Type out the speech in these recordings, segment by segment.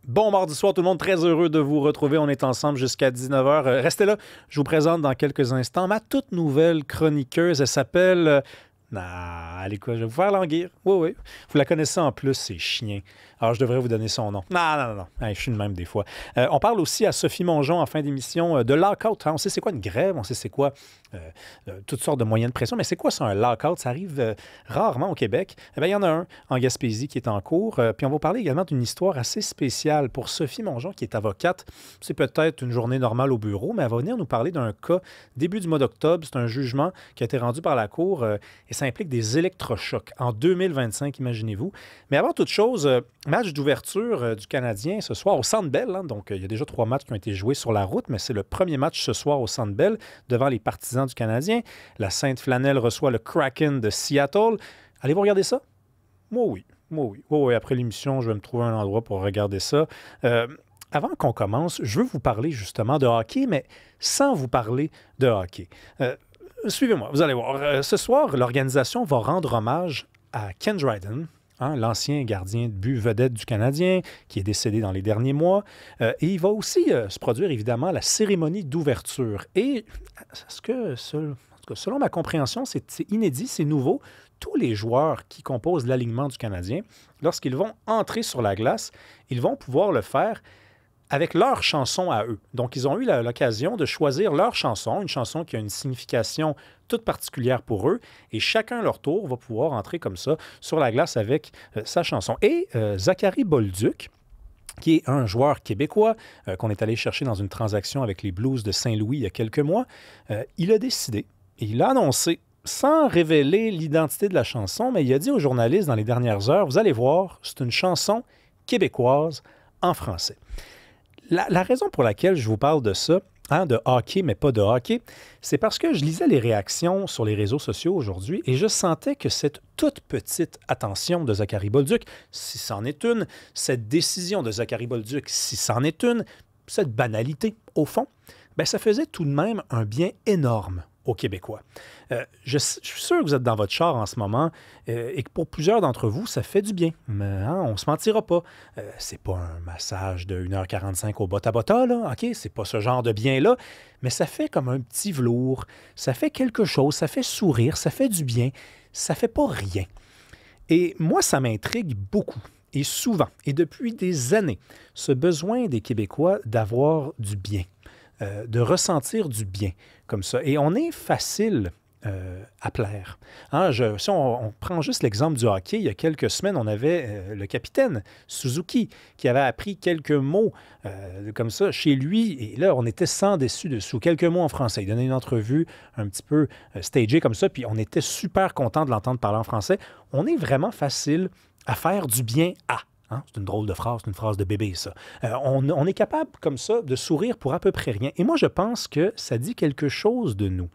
Bon mardi soir tout le monde, très heureux de vous retrouver. On est ensemble jusqu'à 19h. Restez là, je vous présente dans quelques instants ma toute nouvelle chroniqueuse. Elle s'appelle... allez quoi, je vais vous faire languir. Oui, oui. Vous la connaissez en plus, c'est chien. Alors, je devrais vous donner son nom. Non. Hey, je suis le même des fois. On parle aussi à Sophie Mongeon en fin d'émission de lockout. Hein? On sait c'est quoi une grève, on sait c'est quoi toutes sortes de moyens de pression. Mais c'est quoi ça, un lockout? Ça arrive rarement au Québec. Eh bien, il y en a un en Gaspésie qui est en cours. Puis on va parler également d'une histoire assez spéciale pour Sophie Mongeon, qui est avocate. C'est peut-être une journée normale au bureau, mais elle va venir nous parler d'un cas début du mois d'octobre. C'est un jugement qui a été rendu par la Cour et ça implique des électrochocs en 2025, imaginez-vous. Mais avant toute chose, match d'ouverture du Canadien ce soir au Centre Bell. Hein, donc, il y a déjà 3 matchs qui ont été joués sur la route, mais c'est le premier match ce soir au Centre Bell devant les partisans du Canadien. La Sainte Flanelle reçoit le Kraken de Seattle. Allez-vous regarder ça? Moi, oui. Après l'émission, je vais me trouver un endroit pour regarder ça. Avant qu'on commence, je veux vous parler justement de hockey, mais sans vous parler de hockey. Suivez-moi, vous allez voir. Ce soir, l'organisation va rendre hommage à Ken Dryden, hein, l'ancien gardien de but vedette du Canadien, qui est décédé dans les derniers mois. Et il va aussi se produire, évidemment, la cérémonie d'ouverture. Et selon ma compréhension, c'est inédit, c'est nouveau. Tous les joueurs qui composent l'alignement du Canadien, lorsqu'ils vont entrer sur la glace, ils vont pouvoir le faire avec leur chanson à eux. Donc, ils ont eu l'occasion de choisir leur chanson, une chanson qui a une signification toute particulière pour eux, et chacun leur tour va pouvoir entrer comme ça sur la glace avec sa chanson. Et Zachary Bolduc, qui est un joueur québécois qu'on est allé chercher dans une transaction avec les Blues de Saint-Louis il y a quelques mois, il a décidé, et il a annoncé, sans révéler l'identité de la chanson, mais il a dit aux journalistes dans les dernières heures, vous allez voir, c'est une chanson québécoise en français. La raison pour laquelle je vous parle de ça, hein, de hockey, mais pas de hockey, c'est parce que je lisais les réactions sur les réseaux sociaux aujourd'hui et je sentais que cette toute petite attention de Zachary Bolduc, si c'en est une, cette décision de Zachary Bolduc, si c'en est une, cette banalité, au fond, bien, ça faisait tout de même un bien énorme aux Québécois. Je suis sûr que vous êtes dans votre char en ce moment et que pour plusieurs d'entre vous, ça fait du bien. Mais hein, on ne se mentira pas. C'est pas un massage de 1h45 au bota-bota, là, OK? C'est pas ce genre de bien-là, mais ça fait comme un petit velours. Ça fait quelque chose, ça fait sourire, ça fait du bien. Ça fait pas rien. Et moi, ça m'intrigue beaucoup. Et souvent, et depuis des années, ce besoin des Québécois d'avoir du bien, de ressentir du bien comme ça. Et on est facile à plaire. Hein, si on prend juste l'exemple du hockey, il y a quelques semaines, on avait le capitaine Suzuki qui avait appris quelques mots comme ça chez lui. Et là, on était sans dessus-dessous. Quelques mots en français. Il donnait une entrevue un petit peu stagée comme ça, puis on était super content de l'entendre parler en français. On est vraiment facile à faire du bien à. Hein? C'est une drôle de phrase, c'est une phrase de bébé, ça. On est capable, comme ça, de sourire pour à peu près rien. Et moi, je pense que ça dit quelque chose de nous.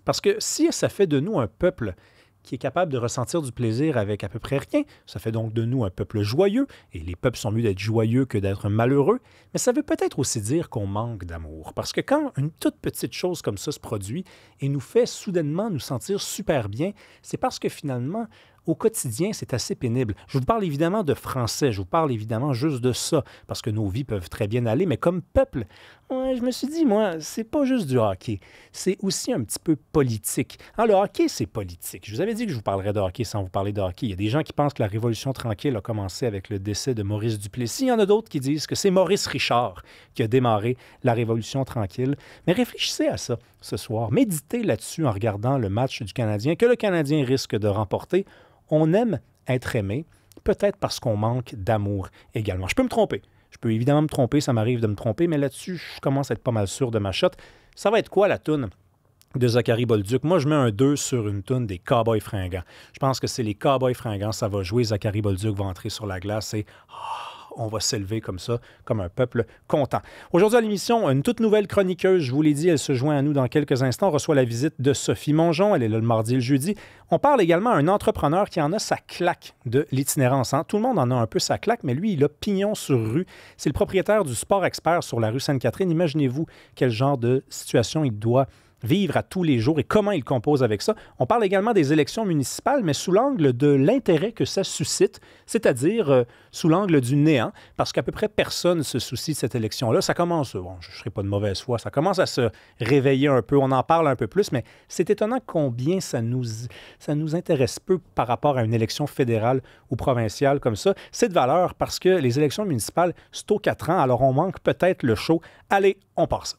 Parce que si ça fait de nous un peuple qui est capable de ressentir du plaisir avec à peu près rien, ça fait donc de nous un peuple joyeux, et les peuples sont mieux d'être joyeux que d'être malheureux, mais ça veut peut-être aussi dire qu'on manque d'amour. Parce que quand une toute petite chose comme ça se produit et nous fait soudainement nous sentir super bien, c'est parce que finalement, au quotidien, c'est assez pénible. Je vous parle évidemment de français, je vous parle évidemment juste de ça, parce que nos vies peuvent très bien aller, mais comme peuple, je me suis dit, moi, c'est pas juste du hockey, c'est aussi un petit peu politique. Hein, le hockey, c'est politique. Je vous avais dit que je vous parlerais de hockey sans vous parler de hockey. Il y a des gens qui pensent que la Révolution tranquille a commencé avec le décès de Maurice Duplessis. Il y en a d'autres qui disent que c'est Maurice Richard qui a démarré la Révolution tranquille. Mais réfléchissez à ça ce soir. Méditez là-dessus en regardant le match du Canadien, que le Canadien risque de remporter. On aime être aimé, peut-être parce qu'on manque d'amour également. Je peux me tromper. Je peux évidemment me tromper, ça m'arrive de me tromper, mais là-dessus, je commence à être pas mal sûr de ma shot. Ça va être quoi la toune de Zachary Bolduc? Moi, je mets un 2 sur une toune des Cowboys fringants. Je pense que c'est les Cowboys fringants, ça va jouer. Zachary Bolduc va entrer sur la glace et on va s'élever comme ça, comme un peuple content. Aujourd'hui à l'émission, une toute nouvelle chroniqueuse, je vous l'ai dit, elle se joint à nous dans quelques instants. On reçoit la visite de Sophie Mongeon, elle est là le mardi et le jeudi. On parle également à un entrepreneur qui en a sa claque de l'itinérance. Hein? Tout le monde en a un peu sa claque, mais lui, il a pignon sur rue. C'est le propriétaire du Sport Expert sur la rue Sainte-Catherine. Imaginez-vous quel genre de situation il doit vivre à tous les jours et comment ils composent avec ça. On parle également des élections municipales, mais sous l'angle de l'intérêt que ça suscite, c'est-à-dire sous l'angle du néant, parce qu'à peu près personne ne se soucie de cette élection-là. Ça commence, bon, je ne serai pas de mauvaise foi, ça commence à se réveiller un peu, on en parle un peu plus, mais c'est étonnant combien ça nous intéresse peu par rapport à une élection fédérale ou provinciale comme ça. C'est de valeur parce que les élections municipales, c'est aux 4 ans, alors on manque peut-être le show. Allez, on passe.